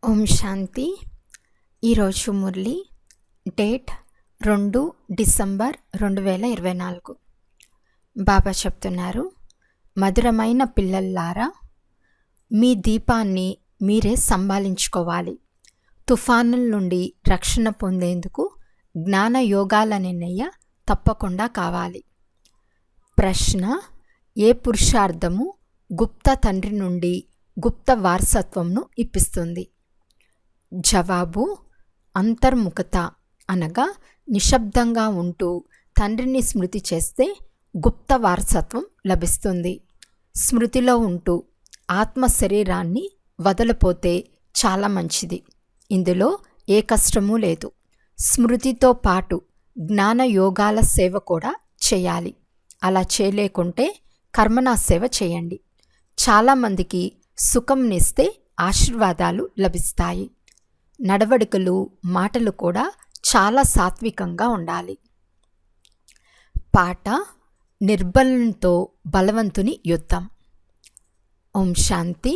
ఓం శాంతి. ఈరోజు Murali date 2 December 2024. బాబా చెప్తున్నారు, మధురమైన పిల్లల్లారా, మీ దీపాన్ని మీరే సంభాళించుకోవాలి. తుఫానుల నుండి రక్షణ పొందేందుకు జ్ఞాన యోగాలనే నెయ్య తప్పకుండా కావాలి. ప్రశ్న: ఏ పురుషార్థము గుప్త తండ్రి నుండి గుప్త వారసత్వంను ఇప్పిస్తుంది? జవాబు: అంతర్ముఖత అనగా నిశ్శబ్దంగా ఉంటూ తండ్రిని స్మృతి చేస్తే గుప్త వారసత్వం లభిస్తుంది. స్మృతిలో ఉంటూ ఆత్మ శరీరాన్ని వదలపోతే చాలా మంచిది. ఇందులో ఏ కష్టమూ లేదు. స్మృతితో పాటు జ్ఞాన యోగాల సేవ కూడా చేయాలి. అలా చేయలేకుంటే కర్మనా సేవ చేయండి. చాలామందికి సుఖంనిస్తే ఆశీర్వాదాలు లభిస్తాయి. నడవడికలు, మాటలు కూడా చాలా సాత్వికంగా ఉండాలి. పాట: నిర్బలంతో బలవంతుని యుద్ధం. ఓం శాంతి.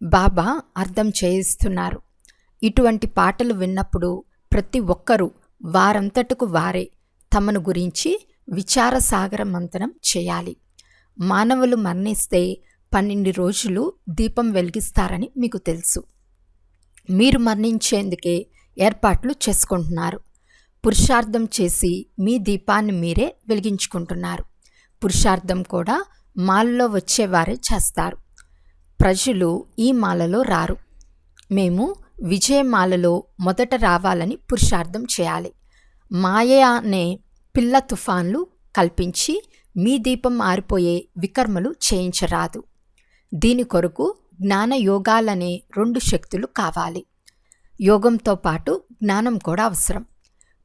బాబా అర్థం చేయిస్తున్నారు, ఇటువంటి పాటలు విన్నప్పుడు ప్రతి ఒక్కరూ వారంతటకు వారే తమను గురించి విచారసాగర మంథనం చేయాలి. మానవులు మరణిస్తే 12 రోజులు దీపం వెలిగిస్తారని మీకు తెలుసు. మీరు మరణించేందుకే ఏర్పాట్లు చేసుకుంటున్నారు. పురుషార్థం చేసి మీ దీపాన్ని మీరే వెలిగించుకుంటున్నారు. పురుషార్థం కూడా మాలలో వచ్చేవారే చేస్తారు. ప్రజలు ఈ మాలలో రారు. మేము విజయమాలలో మొదట రావాలని పురుషార్థం చేయాలి. మాయ అనే పిల్ల తుఫాన్లు కల్పించి మీ దీపం ఆరిపోయే వికర్మలు చేయించరాదు. దీని కొరకు జ్ఞాన యోగాలనే 2 శక్తులు కావాలి. యోగంతో పాటు జ్ఞానం కూడా అవసరం.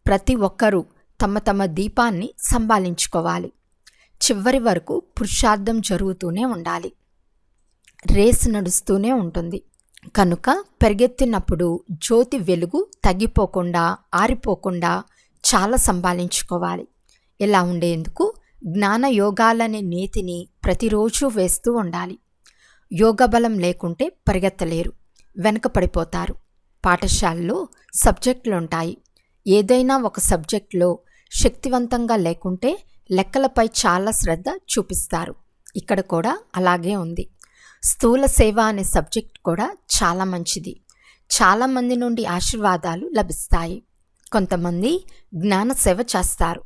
ప్రతి ఒక్కరూ తమ తమ దీపాన్ని సంభాళించుకోవాలి. చివరి వరకు పురుషార్థం జరుగుతూనే ఉండాలి. రేసు నడుస్తూనే ఉంటుంది కనుక పరిగెత్తినప్పుడు జ్యోతి వెలుగు తగ్గిపోకుండా, ఆరిపోకుండా చాలా సంభాళించుకోవాలి. ఇలా ఉండేందుకు జ్ఞాన యోగాలనే నేతిని ప్రతిరోజు వేస్తూ ఉండాలి. యోగబలం లేకుంటే పరిగెత్తలేరు, వెనకపడిపోతారు. పాఠశాలలో సబ్జెక్టులుంటాయి. ఏదైనా ఒక సబ్జెక్టులో శక్తివంతంగా లేకుంటే లెక్కలపై చాలా శ్రద్ధ చూపిస్తారు. ఇక్కడ కూడా అలాగే ఉంది. స్థూల సేవ అనే సబ్జెక్ట్ కూడా చాలా మంచిది. చాలామంది నుండి ఆశీర్వాదాలు లభిస్తాయి. కొంతమంది జ్ఞాన సేవ చేస్తారు.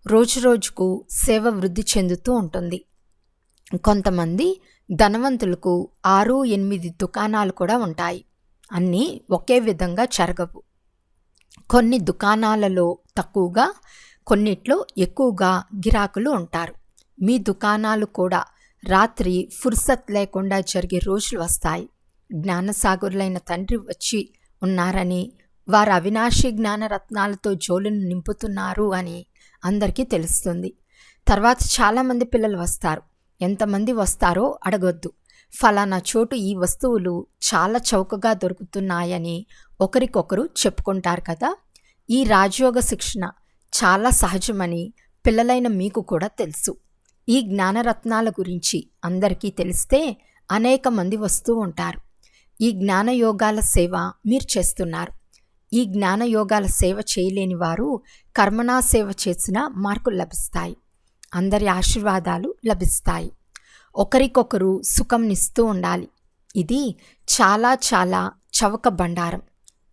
రోజురోజుకు సేవ వృద్ధి చెందుతూ ఉంటుంది. కొంతమంది ధనవంతులకు 6-8 దుకాణాలు కూడా ఉంటాయి. అన్నీ ఒకే విధంగా జరగవు. కొన్ని దుకాణాలలో తక్కువగా, కొన్నిట్లో ఎక్కువగా గిరాకులు ఉంటారు. మీ దుకాణాలు కూడా రాత్రి ఫుర్సత్ లేకుండా జరిగే రోజులు వస్తాయి. జ్ఞానసాగరులైన తండ్రి వచ్చి ఉన్నారని, వారు అవినాశి జ్ఞానరత్నాలతో జోలును నింపుతున్నారు అని అందరికీ తెలుస్తుంది. తర్వాత చాలామంది పిల్లలు వస్తారు. ఎంతమంది వస్తారో అడగొద్దు. ఫలానా చోటు ఈ వస్తువులు చాలా చౌకగా దొరుకుతున్నాయని ఒకరికొకరు చెప్పుకుంటారు కదా. ఈ రాజయోగ శిక్షణ చాలా సహజమని పిల్లలైన మీకు కూడా తెలుసు. ఈ జ్ఞానరత్నాల గురించి అందరికీ తెలిస్తే అనేక మంది వస్తూ ఉంటారు. ఈ జ్ఞానయోగాల సేవ మీరు చేస్తున్నారు. ఈ జ్ఞానయోగాల సేవ చేయలేని వారు కర్మనా సేవ చేసిన మార్కులు లభిస్తాయి. అందరి ఆశీర్వాదాలు లభిస్తాయి. ఒకరికొకరు సుఖంనిస్తూ ఉండాలి. ఇది చాలా చాలా చవక బండారం.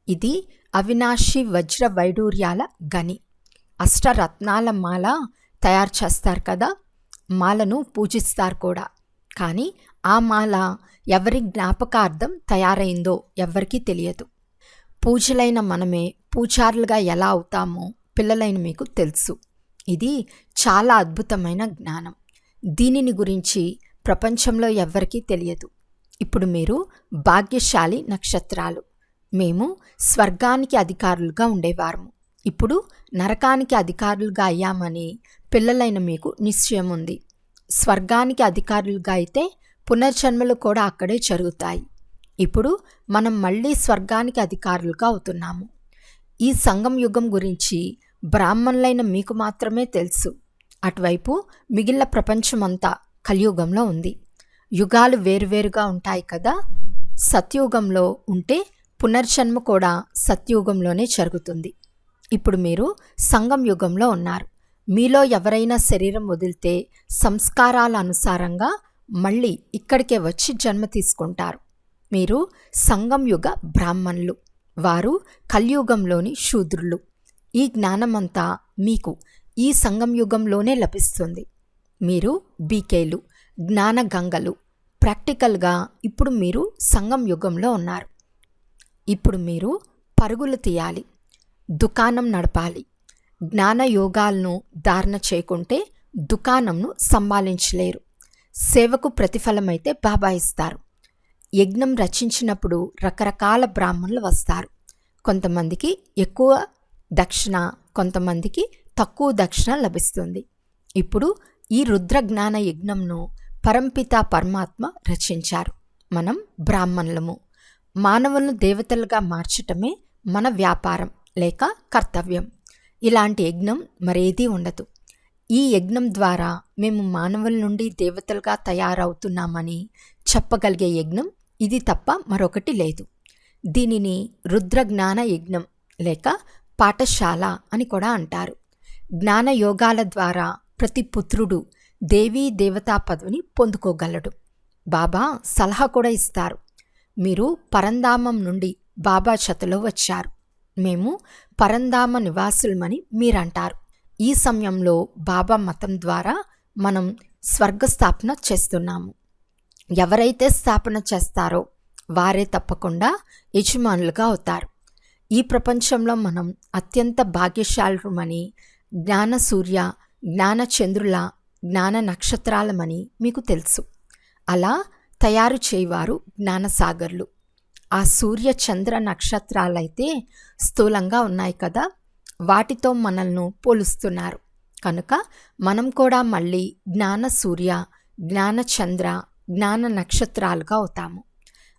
ఇది అవినాశి వజ్ర వైడూర్యాల గని. అష్టరత్నాల మాల తయారు చేస్తారు కదా. మాలను పూజిస్తారు కూడా. కానీ ఆ మాల ఎవరి జ్ఞాపకార్థం తయారైందో ఎవ్వరికీ తెలియదు. పూజలైన మనమే పూజారులుగా ఎలా అవుతామో పిల్లలైన మీకు తెలుసు. ఇది చాలా అద్భుతమైన జ్ఞానం. దీనిని గురించి ప్రపంచంలో ఎవ్వరికీ తెలియదు. ఇప్పుడు మీరు భాగ్యశాలి నక్షత్రాలు. మేము స్వర్గానికి అధికారులుగా ఉండేవారము. ఇప్పుడు నరకానికి అధికారులుగా అయ్యామని పిల్లలైన మీకు నిశ్చయం ఉంది. స్వర్గానికి అధికారులుగా అయితే పునర్జన్మలు కూడా అక్కడే జరుగుతాయి. ఇప్పుడు మనం మళ్ళీ స్వర్గానికి అధికారులుగా అవుతున్నాము. ఈ సంగం యుగం గురించి బ్రాహ్మణులైన మీకు మాత్రమే తెలుసు. అటువైపు మిగిలిన ప్రపంచమంతా కలియుగంలో ఉంది. యుగాలు వేరువేరుగా ఉంటాయి కదా. సత్యుగంలో ఉంటే పునర్జన్మ కూడా సత్యుగంలోనే జరుగుతుంది. ఇప్పుడు మీరు సంగం యుగంలో ఉన్నారు. మీలో ఎవరైనా శరీరం వదిలితే సంస్కారాల అనుసారంగా మళ్ళీ ఇక్కడికే వచ్చి జన్మ తీసుకుంటారు. మీరు సంగం యుగ బ్రాహ్మణులు, వారు కలియుగంలోని శూద్రులు. ఈ జ్ఞానమంతా మీకు ఈ సంగం యుగంలోనే లభిస్తుంది. మీరు బీకేలు, జ్ఞాన గంగలు. ప్రాక్టికల్గా ఇప్పుడు మీరు సంగం యుగంలో ఉన్నారు. ఇప్పుడు మీరు పరుగులు తీయాలి, దుకాణం నడపాలి. జ్ఞాన యోగాలను ధారణ చేయకుంటే దుకాణంను సంభాళించలేరు. సేవకు ప్రతిఫలమైతే బాబా ఇస్తారు. యజ్ఞం రచించినప్పుడు రకరకాల బ్రాహ్మణులు వస్తారు. కొంతమందికి ఎక్కువ దక్షిణ, కొంతమందికి తక్కువ దక్షిణ లభిస్తుంది. ఇప్పుడు ఈ రుద్ర జ్ఞాన యజ్ఞంను పరంపిత పరమాత్మ రచించారు. మనం బ్రాహ్మణులము. మానవులను దేవతలుగా మార్చటమే మన వ్యాపారం లేక కర్తవ్యం. ఇలాంటి యజ్ఞం మరేదీ ఉండదు. ఈ యజ్ఞం ద్వారా మేము మానవుల నుండి దేవతలుగా తయారవుతున్నామని చెప్పగలిగే యజ్ఞం ఇది తప్ప మరొకటి లేదు. దీనిని రుద్రజ్ఞాన యజ్ఞం లేక పాఠశాల అని కూడా అంటారు. జ్ఞాన యోగాల ద్వారా ప్రతి పుత్రుడు దేవీ దేవతా పదవిని పొందుకోగలడు. బాబా సలహా కూడా ఇస్తారు. మీరు పరంధామం నుండి బాబా చెతలో వచ్చారు. మేము పరంధామ నివాసులమని మీరంటారు. ఈ సమయంలో బాబా మతం ద్వారా మనం స్వర్గస్థాపన చేస్తున్నాము. ఎవరైతే స్థాపన చేస్తారో వారే తప్పకుండా యజమానులుగా అవుతారు. ఈ ప్రపంచంలో మనం అత్యంత భాగ్యశాలుమని, జ్ఞాన సూర్య, జ్ఞాన చంద్రుల, జ్ఞాన నక్షత్రాలమని మీకు తెలుసు. అలా తయారు చేయవారు జ్ఞానసాగర్లు. ఆ సూర్య చంద్ర నక్షత్రాలైతే స్థూలంగా ఉన్నాయి కదా, వాటితో మనల్ని పోలుస్తున్నారు. కనుక మనం కూడా మళ్ళీ జ్ఞాన సూర్య, జ్ఞాన చంద్ర, జ్ఞాన నక్షత్రాలుగా అవుతాము.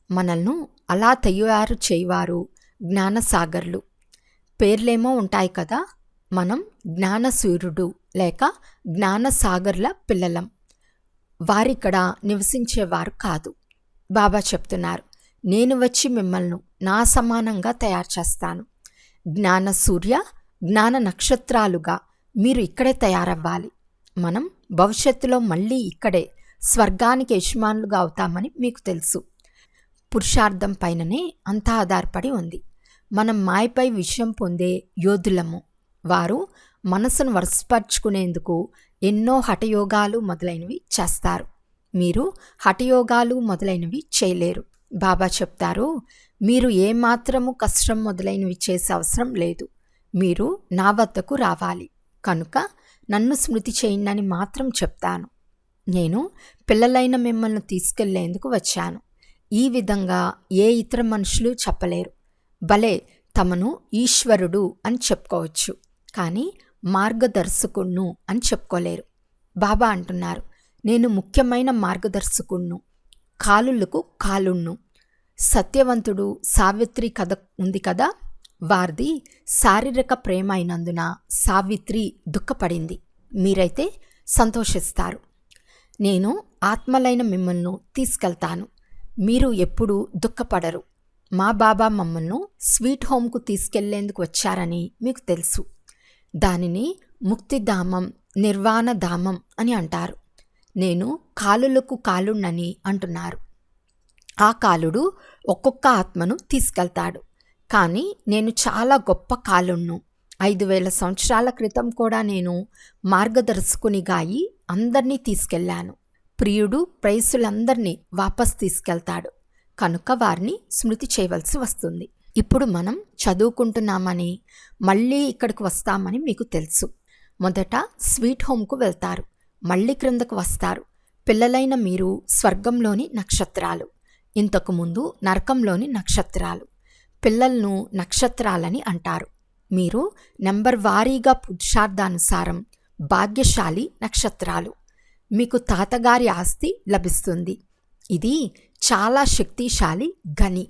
మనల్ని అలా తయారు చేయవారు జ్ఞానసాగర్లు. పేర్లేమో ఉంటాయి కదా, మనం జ్ఞాన సూర్యుడు లేక జ్ఞానసాగర్ల పిల్లలం. వారిక్కడ నివసించేవారు కాదు. బాబా చెప్తున్నారు, నేను వచ్చి మిమ్మల్ని నా సమానంగా తయారు చేస్తాను. జ్ఞాన సూర్య, జ్ఞాన నక్షత్రాలుగా మీరు ఇక్కడే తయారవ్వాలి. మనం భవిష్యత్తులో మళ్ళీ ఇక్కడే స్వర్గానికి యజమానులుగా అవుతామని మీకు తెలుసు. పురుషార్థం పైననే అంతా ఆధారపడి ఉంది. మనం మాయపై విజయం పొందే యోధులము. వారు మనసును వశపరుచుకునేందుకు ఎన్నో హఠయోగాలు మొదలైనవి చేస్తారు. మీరు హఠయోగాలు మొదలైనవి చేయలేరు. బాబా చెప్తారు, మీరు ఏమాత్రము కష్టం మొదలైనవి చేసే అవసరం లేదు. మీరు నా వద్దకు రావాలి. కనుక నన్ను స్మృతి చేయండి మాత్రం చెప్తాను. నేను పిల్లలైన మిమ్మల్ని తీసుకెళ్లేందుకు వచ్చాను. ఈ విధంగా ఏ ఇతర మనుషులు చెప్పలేరు. భలే తమను ఈశ్వరుడు అని చెప్పుకోవచ్చు, కానీ మార్గదర్శకుణ్ణు అని చెప్పుకోలేరు. బాబా అంటున్నారు, నేను ముఖ్యమైన మార్గదర్శకుణ్ణు, కాలులకు కాలుణ్ణు. సత్యవంతుడు సావిత్రి కథ ఉంది కదా, వారిది శారీరక ప్రేమ అయినందున సావిత్రి దుఃఖపడింది. మీరైతే సంతోషిస్తారు. నేను ఆత్మలైన మిమ్మల్ని తీసుకెళ్తాను. మీరు ఎప్పుడూ దుఃఖపడరు. మా బాబా మమ్మల్ని స్వీట్ హోమ్కు తీసుకెళ్లేందుకు వచ్చారని మీకు తెలుసు. దానిని ముక్తిధామం, నిర్వాణధామం అని అంటారు. నేను కాలులకు కాలుణ్ణని అంటున్నారు. ఆ కాలుడు ఒక్కొక్క ఆత్మను తీసుకెళ్తాడు. కానీ నేను చాలా గొప్ప కాలుణ్ణు. 5000 సంవత్సరాల క్రితం కూడా నేను మార్గదర్శకునిగా అయి అందరినీ తీసుకెళ్లాను. ప్రియుడు ప్రేయసులందరినీ వాపస్ తీసుకెళ్తాడు. కనుక వారిని స్మృతి చేయవలసి వస్తుంది. ఇప్పుడు మనం చదువుకుంటున్నామని, మళ్ళీ ఇక్కడికి వస్తామని మీకు తెలుసు. మొదట స్వీట్ హోమ్కు వెళ్తారు, మళ్ళీ క్రిందకు వస్తారు. పిల్లలైన మీరు స్వర్గంలోని నక్షత్రాలు, ఇంతకుముందు నరకంలోని నక్షత్రాలు. పిల్లలను నక్షత్రాలని అంటారు. మీరు నెంబర్ వారీగా పురుషార్థానుసారం భాగ్యశాలి నక్షత్రాలు. మీకు తాతగారి ఆస్తి లభిస్తుంది. ఇది చాలా శక్తిశాలి గని.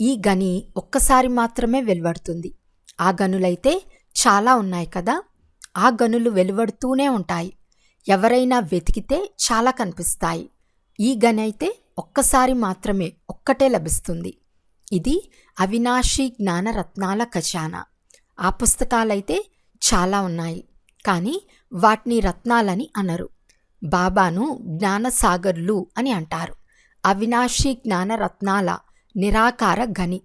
ఈ గని ఒక్కసారి మాత్రమే వెలువడుతుంది. ఆ గనులైతే చాలా ఉన్నాయి కదా, ఆ గనులు వెలువడుతూనే ఉంటాయి. ఎవరైనా వెతికితే చాలా కనిపిస్తాయి. ఈ గని అయితే ఒక్కసారి మాత్రమే ఒక్కటే లభిస్తుంది. ఇది అవినాశి జ్ఞానరత్నాల ఖజానా. ఆ పుస్తకాలైతే చాలా ఉన్నాయి, కానీ వాటిని రత్నాలని అనరు. బాబాను జ్ఞానసాగర్లు అని అంటారు. అవినాశి జ్ఞానరత్నాల నిరాకార గని.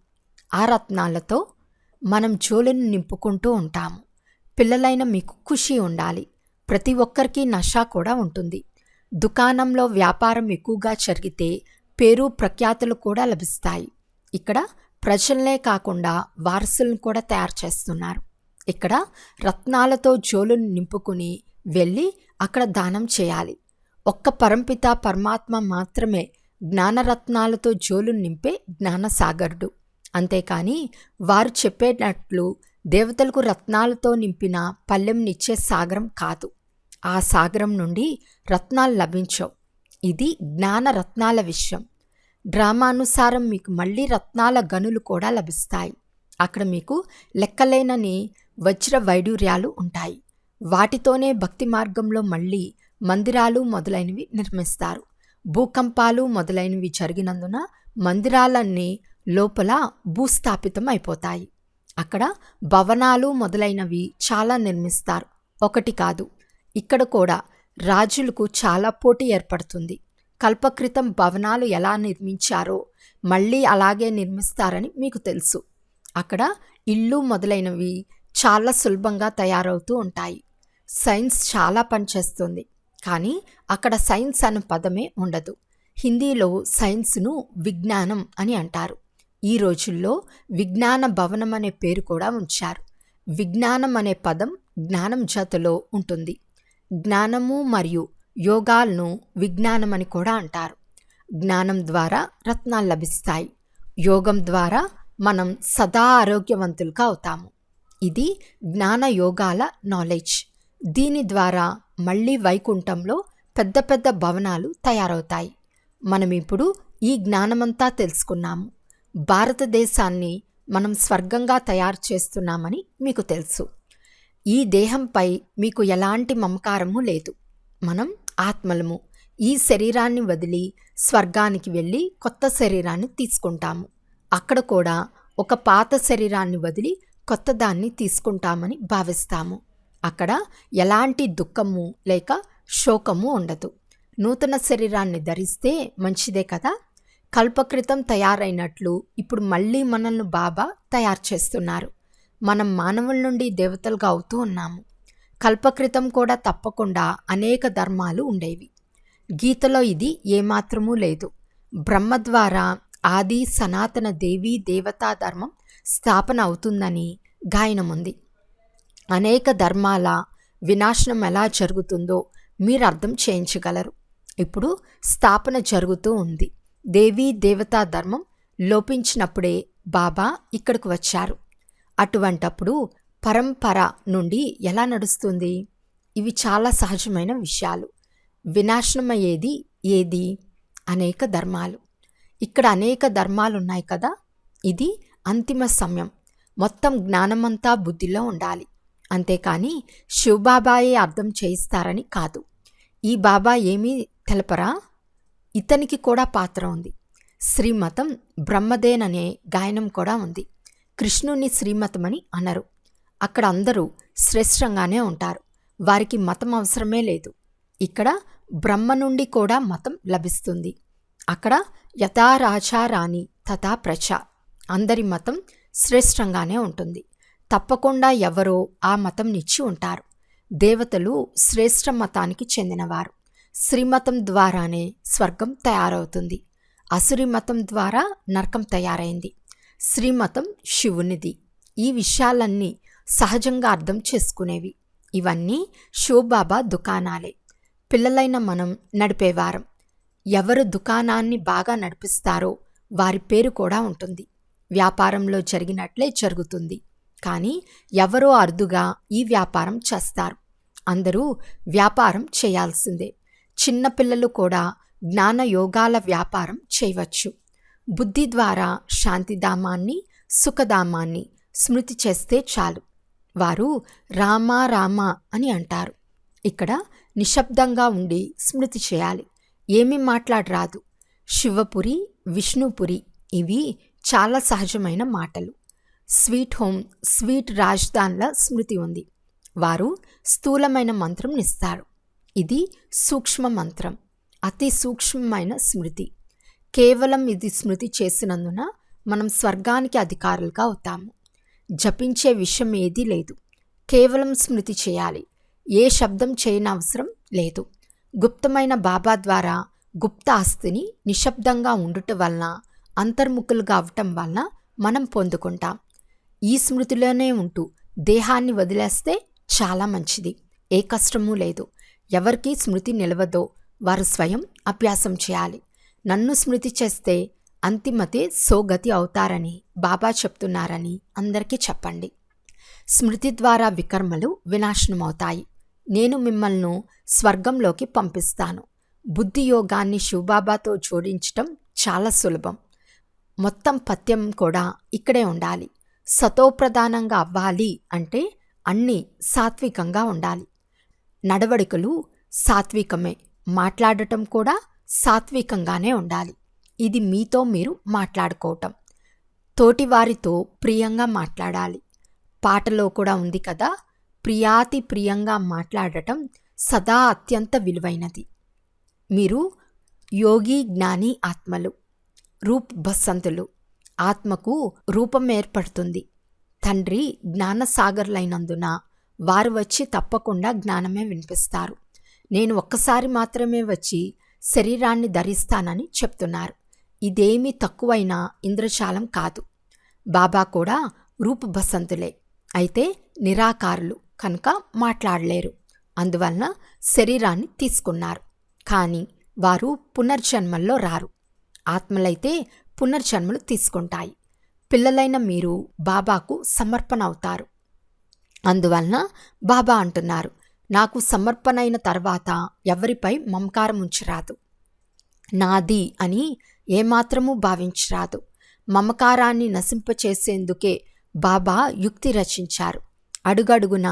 ఆ రత్నాలతో మనం జోలును నింపుకుంటూ ఉంటాము. పిల్లలైన మీకు ఖుషి ఉండాలి. ప్రతి ఒక్కరికి నష కూడా ఉంటుంది. దుకాణంలో వ్యాపారం ఎక్కువగా జరిగితే పేరు ప్రఖ్యాతులు కూడా లభిస్తాయి. ఇక్కడ ప్రజలనే కాకుండా వారసులను కూడా తయారు చేస్తున్నారు. ఇక్కడ రత్నాలతో జోలును నింపుకుని వెళ్ళి అక్కడ దానం చేయాలి. ఒక్క పరంపిత పరమాత్మ మాత్రమే జ్ఞానరత్నాలతో జోలును నింపే జ్ఞానసాగరుడు. అంతేకాని వారు చెప్పేటట్లు దేవతలకు రత్నాలతో నింపిన పళ్ళెంనిచ్చే సాగరం కాదు. ఆ సాగరం నుండి రత్నాలు లభించవు. ఇది జ్ఞానరత్నాల విషయం. డ్రామానుసారం మీకు మళ్ళీ రత్నాల గనులు కూడా లభిస్తాయి. అక్కడ మీకు లెక్కలేనని వజ్ర వైడూర్యాలు ఉంటాయి. వాటితోనే భక్తి మార్గంలో మళ్ళీ మందిరాలు మొదలైనవి నిర్మిస్తారు. భూకంపాలు మొదలైనవి జరిగినందున మందిరాలన్నీ లోపల భూస్థాపితం అయిపోతాయి. అక్కడ భవనాలు మొదలైనవి చాలా నిర్మిస్తారు, ఒకటి కాదు. ఇక్కడ కూడా రాజులకు చాలా పోటీ ఏర్పడుతుంది. కల్పక్రితం భవనాలు ఎలా నిర్మించారో మళ్ళీ అలాగే నిర్మిస్తారని మీకు తెలుసు. అక్కడ ఇళ్ళు మొదలైనవి చాలా సులభంగా తయారవుతూ ఉంటాయి. సైన్స్ చాలా పనిచేస్తుంది, కానీ అక్కడ సైన్స్ అనే పదమే ఉండదు. హిందీలో సైన్స్ను విజ్ఞానం అని అంటారు. ఈ రోజుల్లో విజ్ఞాన భవనం అనే పేరు కూడా ఉంచారు. విజ్ఞానం అనే పదం జ్ఞానం జతలో ఉంటుంది. జ్ఞానము మరియు యోగాలను విజ్ఞానం అని కూడా అంటారు. జ్ఞానం ద్వారా రత్నాలు లభిస్తాయి. యోగం ద్వారా మనం సదా ఆరోగ్యవంతులుగా అవుతాము. ఇది జ్ఞాన యోగాల నాలెడ్జ్. దీని ద్వారా మళ్ళీ వైకుంఠంలో పెద్ద పెద్ద భవనాలు తయారవుతాయి. మనం ఇప్పుడు ఈ జ్ఞానమంతా తెలుసుకున్నాము. భారతదేశాన్ని మనం స్వర్గంగా తయారు చేస్తున్నామని మీకు తెలుసు. ఈ దేహంపై మీకు ఎలాంటి మమకారము లేదు. మనం ఆత్మలము. ఈ శరీరాన్ని వదిలి స్వర్గానికి వెళ్ళి కొత్త శరీరాన్ని తీసుకుంటాము. అక్కడ కూడా ఒక పాత శరీరాన్ని వదిలి కొత్త దాన్ని తీసుకుంటామని భావిస్తాము. అక్కడ ఎలాంటి దుఃఖము లేక శోకము ఉండదు. నూతన శరీరాన్ని ధరిస్తే మంచిదే కదా. కల్పకృతం తయారైనట్లు ఇప్పుడు మళ్ళీ మనల్ని బాబా తయారు చేస్తున్నారు. మనం మానవుల నుండి దేవతలుగా అవుతూ ఉన్నాము. కల్పకృతం కూడా తప్పకుండా అనేక ధర్మాలు ఉండేవి. గీతలో ఇది ఏమాత్రమూ లేదు. బ్రహ్మ ద్వారా ఆది సనాతన దేవీ దేవతా ధర్మం స్థాపన అవుతుందని గాయనముంది. అనేక ధర్మాల వినాశనం ఎలా జరుగుతుందో మీరు అర్థం చేయించగలరు. ఇప్పుడు స్థాపన జరుగుతూ ఉంది. దేవీ దేవతా ధర్మం లోపించినప్పుడే బాబా ఇక్కడికి వచ్చారు. అటువంటప్పుడు పరంపర నుండి ఎలా నడుస్తుంది? ఇవి చాలా సహజమైన విషయాలు. వినాశనమయ్యేది ఏది? అనేక ధర్మాలు. ఇక్కడ అనేక ధర్మాలు ఉన్నాయి కదా. ఇది అంతిమ సమయం. మొత్తం జ్ఞానమంతా బుద్ధిలో ఉండాలి. అంతేకాని శివబాబాయే అర్థం చేయిస్తారని కాదు. ఈ బాబా ఏమీ తెలపరా? ఇతనికి కూడా పాత్ర ఉంది. శ్రీమతం బ్రహ్మదేననే గాయనం కూడా ఉంది. కృష్ణుని శ్రీమతమని అనరు. అక్కడ అందరూ శ్రేష్టంగానే ఉంటారు. వారికి మతం అవసరమే లేదు. ఇక్కడ బ్రహ్మ నుండి కూడా మతం లభిస్తుంది. అక్కడ యథా రాజా రాణి తథా ప్రజ. అందరి మతం శ్రేష్టంగానే ఉంటుంది. తప్పకుండా ఎవరో ఆ మతం నిచ్చి ఉంటారు. దేవతలు శ్రేష్ఠ మతానికి చెందినవారు. శ్రీమతం ద్వారానే స్వర్గం తయారవుతుంది. అసురి మతం ద్వారా నరకం తయారైంది. శ్రీమతం శివునిది. ఈ విషయాలన్నీ సహజంగా అర్థం చేసుకునేవి. ఇవన్నీ శివబాబా దుకాణాలే. పిల్లలైన మనం నడిపేవారం. ఎవరు దుకాణాన్ని బాగా నడిపిస్తారో వారి పేరు కూడా ఉంటుంది. వ్యాపారంలో జరిగినట్లే జరుగుతుంది. కానీ ఎవరో అరుదుగా ఈ వ్యాపారం చేస్తారు. అందరూ వ్యాపారం చేయాల్సిందే. చిన్నపిల్లలు కూడా జ్ఞాన యోగాల వ్యాపారం చేయవచ్చు. బుద్ధి ద్వారా శాంతిధామాన్ని సుఖధామాన్ని స్మృతి చేస్తే చాలు. వారు రామా రామా అని అంటారు. ఇక్కడ నిశ్శబ్దంగా ఉండి స్మృతి చేయాలి. ఏమీ మాట్లాడరాదు. శివపురి, విష్ణుపురి ఇవి చాలా సహజమైన మాటలు. స్వీట్ హోమ్, స్వీట్ రాజధాన్ల స్మృతి ఉంది. వారు స్థూలమైన మంత్రం ఇస్తారు. ఇది సూక్ష్మ మంత్రం, అతి సూక్ష్మమైన స్మృతి. కేవలం ఇది స్మృతి చేసినందున మనం స్వర్గానికి అధికారులుగా అవుతాము. జపించే విషయం ఏదీ లేదు. కేవలం స్మృతి చేయాలి. ఏ శబ్దం చేయనవసరం లేదు. గుప్తమైన బాబా ద్వారా గుప్త ఆస్తిని నిశ్శబ్దంగా ఉండుట వలన, అంతర్ముఖులుగా అవటం వలన మనం పొందుకుంటాం. ఈ స్మృతిలోనే ఉంటూ దేహాన్ని వదిలేస్తే చాలా మంచిది. ఏ కష్టమూ లేదు. ఎవరికి స్మృతి నిలవదో వారు స్వయం అభ్యాసం చేయాలి. నన్ను స్మృతి చేస్తే అంతిమతే సోగతి అవుతారని బాబా చెప్తున్నారని అందరికీ చెప్పండి. స్మృతి ద్వారా వికర్మలు వినాశనమవుతాయి. నేను మిమ్మల్ని స్వర్గంలోకి పంపిస్తాను. బుద్ధి యోగాన్ని శివబాబాతో జోడించటం చాలా సులభం. మొత్తం పథ్యం కూడా ఇక్కడే ఉండాలి. సతోప్రధానంగా అవ్వాలి అంటే అన్నీ సాత్వికంగా ఉండాలి. నడవడికలు సాత్వికమే, మాట్లాడటం కూడా సాత్వికంగానే ఉండాలి. ఇది మీతో మీరు మాట్లాడుకోవటం. తోటివారితో ప్రియంగా మాట్లాడాలి. పాటలో కూడా ఉంది కదా, ప్రియాతి ప్రియంగా మాట్లాడటం సదా అత్యంత విలువైనది. మీరు యోగి, జ్ఞాని ఆత్మలు, రూప్ బసంతులు. ఆత్మకు రూపం ఏర్పడుతుంది. తండ్రి జ్ఞానసాగర్లైనందున వారు వచ్చి తప్పకుండా జ్ఞానమే వినిపిస్తారు. నేను ఒక్కసారి మాత్రమే వచ్చి శరీరాన్ని ధరిస్తానని చెప్తున్నారు. ఇదేమీ తక్కువైన ఇంద్రజాలం కాదు. బాబా కూడా రూప్ బసంతులే, అయితే నిరాకారులు కనుక మాట్లాడలేరు. అందువలన శరీరాన్ని తీసుకున్నారు. కానీ వారు పునర్జన్మల్లో రారు. ఆత్మలైతే పునర్జన్మలు తీసుకుంటాయి. పిల్లలైన మీరు బాబాకు సమర్పణ అవుతారు. అందువలన బాబా అంటున్నారు, నాకు సమర్పణ అయిన తర్వాత ఎవరిపై మమకారం ఉంచరాదు. నాది అని ఏమాత్రమూ భావించరాదు. మమకారాన్ని నశింపచేసేందుకే బాబా యుక్తి రచించారు. అడుగడుగున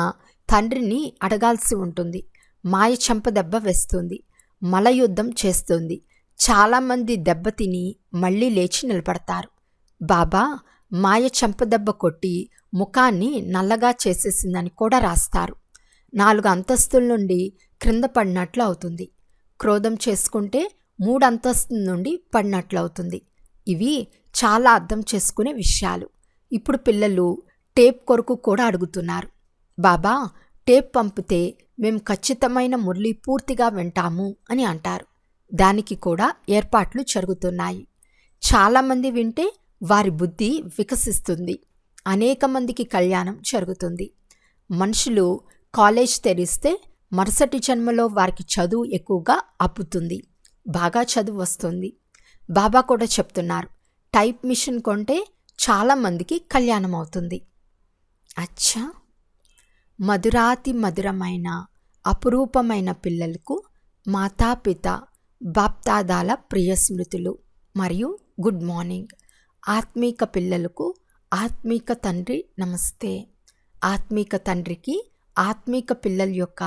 తండ్రిని అడగాల్సి ఉంటుంది. మాయ చెంపదెబ్బ వేస్తుంది, మలయుద్ధం చేస్తుంది. చాలామంది దెబ్బతిని మళ్ళీ లేచి నిలబడతారు. బాబా మాయ చెంపదెబ్బ కొట్టి ముఖాన్ని నల్లగా చేసేసిందని కూడా రాస్తారు. 4 అంతస్తుల నుండి క్రింద పడినట్లు అవుతుంది. క్రోధం చేసుకుంటే 3 అంతస్తుల నుండి పడినట్లు అవుతుంది. ఇవి చాలా అర్థం చేసుకునే విషయాలు. ఇప్పుడు పిల్లలు టేప్ కొరకు కూడా అడుగుతున్నారు. బాబా టేప్ పంపితే మేము ఖచ్చితమైన మురళి పూర్తిగా వింటాము అని అంటారు. దానికి కూడా ఏర్పాట్లు జరుగుతున్నాయి. చాలామంది వింటే వారి బుద్ధి వికసిస్తుంది. అనేక మందికి కళ్యాణం జరుగుతుంది. మనుషులు కాలేజ్ తెరిస్తే మరుసటి జన్మలో వారికి చదువు ఎక్కువగా అప్పుతుంది, బాగా చదువు వస్తుంది. బాబా కూడా చెప్తున్నారు, టైప్ మిషన్ కొంటే చాలామందికి కళ్యాణం అవుతుంది. అచ్చా, మధురాతి మధురమైన అపురూపమైన పిల్లలకు మాతాపిత బాప్దాదాల ప్రియ స్మృతులు మరియు గుడ్ మార్నింగ్. ఆత్మీక పిల్లలకు ఆత్మీక తండ్రి నమస్తే. ఆత్మీక తండ్రికి ఆత్మీక పిల్లల యొక్క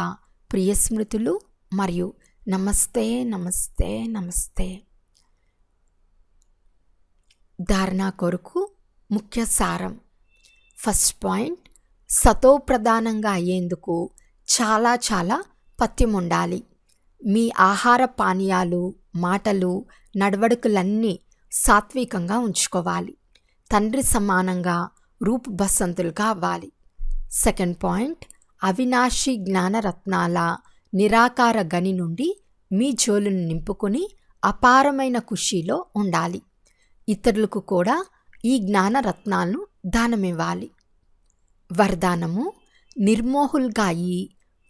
ప్రియ స్మృతులు మరియు నమస్తే నమస్తే నమస్తే. ధారణ కొరకు ముఖ్య సారం. ఫస్ట్ పాయింట్, సతోప్రధానంగా అయ్యేందుకు చాలా చాలా పథ్యం ఉండాలి. మీ ఆహార పానీయాలు, మాటలు, నడవడికలన్నీ సాత్వికంగా ఉంచుకోవాలి. తండ్రి సమానంగా రూప్ బసంతులుగా అవ్వాలి. సెకండ్ పాయింట్, అవినాశి జ్ఞానరత్నాల నిరాకార గని నుండి మీ జోలును నింపుకొని అపారమైన ఖుషీలో ఉండాలి. ఇతరులకు కూడా ఈ జ్ఞానరత్నాలను దానమివ్వాలి. వరదానము, నిర్మోహుల్గా అయి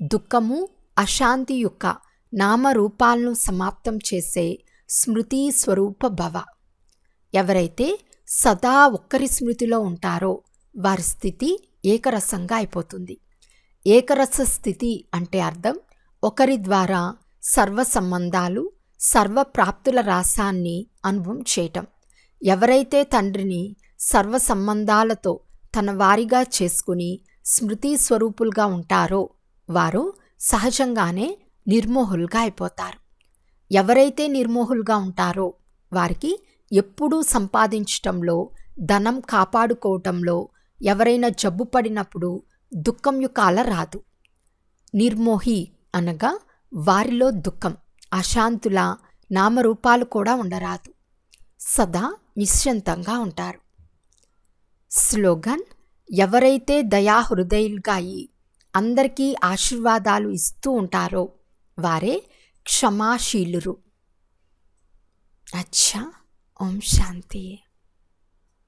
దుఃఖము, అశాంతి యొక్క నామరూపాలను సమాప్తం చేసే స్మృతి స్వరూప భవ. ఎవరైతే సదా ఒక్కరి స్మృతిలో ఉంటారో వారి స్థితి ఏకరసంగా అయిపోతుంది. ఏకరస స్థితి అంటే అర్థం ఒకరి ద్వారా సర్వ సంబంధాలు, సర్వ ప్రాప్తుల రాసాన్ని అనుభవం చేయటం. ఎవరైతే తండ్రిని సర్వ సంబంధాలతో తన వారిగా చేసుకుని స్మృతి స్వరూపులుగా ఉంటారో వారు సహజంగానే నిర్మోహులుగా అయిపోతారు. ఎవరైతే నిర్మోహులుగా ఉంటారో వారికి ఎప్పుడూ సంపాదించటంలో ధనం కాపాడుకోవటంలో ఎవరైనా జబ్బు పడినప్పుడు దుఃఖం యొక్క అల రాదు. నిర్మోహి అనగా వారిలో దుఃఖం, అశాంతుల నామరూపాలు కూడా ఉండరాదు. సదా నిశ్చింతంగా ఉంటారు. స్లోగన్: ఎవరైతే దయాహృదయులుగా అయి అందరికీ ఆశీర్వాదాలు ఇస్తూ ఉంటారో వారే క్షమాశీలురు. అచ్చా. ఓం శాంతి.